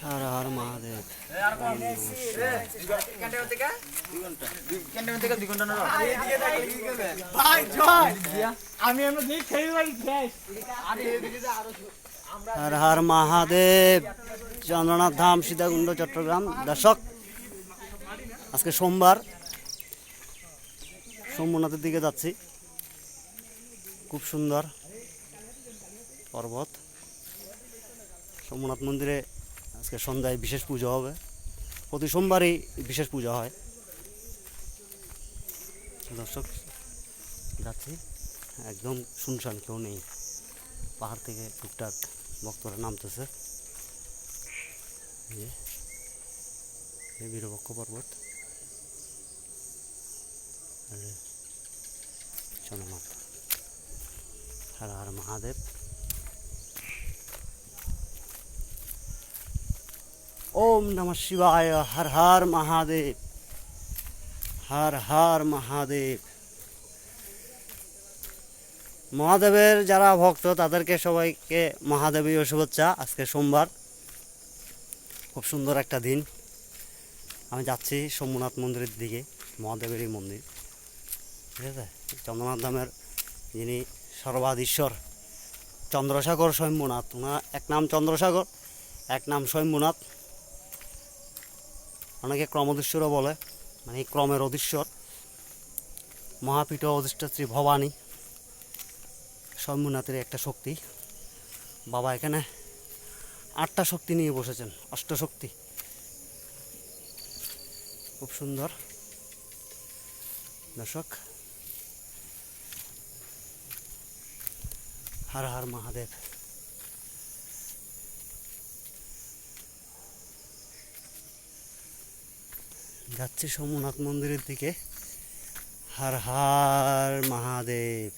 হর হর মহাদেব। হর হর মহাদেব। চন্দ্রনাথ ধাম, সীতাকুণ্ড, চট্টগ্রাম। দর্শক, আজকে সোমবার, সোমনাথের দিকে যাচ্ছি। খুব সুন্দর পর্বত। সোমনাথ মন্দিরে আজকে সন্ধ্যায় বিশেষ পুজো হবে। প্রতি সোমবারই বিশেষ পূজা হয়। দর্শক, যাচ্ছি, একদম শুনশান, কেউ নেই। পাহাড় থেকে টুকটাক ভক্তরা নামতেছে। এই বীরবক্ষ পর্বত, সোমনাথ। হর হর মহাদেব। ওম নমঃ শিবায়। হর হর মহাদেব। হর হর মহাদেব। মহাদেবের যারা ভক্ত তাদেরকে সবাইকে মহাদেবীয় শুভেচ্ছা। আজকে সোমবার, খুব সুন্দর একটা দিন। আমি যাচ্ছি সোমনাথ মন্দিরের দিকে, মহাদেবেরই মন্দির, ঠিক আছে। চন্দ্রনাথ ধামের যিনি সর্বাধীশ্বর চন্দ্রসাগর শম্ভুনাথ, ওনার এক নাম চন্দ্রসাগর, এক নাম শম্ভুনাথ। অনেকে ক্রমধীশ্বরও বলে, মানে ক্রমের অধীশ্বর। মহাপীঠ অধিষ্ঠাত্রী ভবানী শম্ভুনাথের একটা শক্তি। বাবা এখানে 8টা শক্তি নিয়ে বসেছেন, অষ্টশক্তি। খুব সুন্দর। দর্শক, হর হর মহাদেব। যাচ্ছি সোমনাথ মন্দিরের দিকে। হর হর মহাদেব।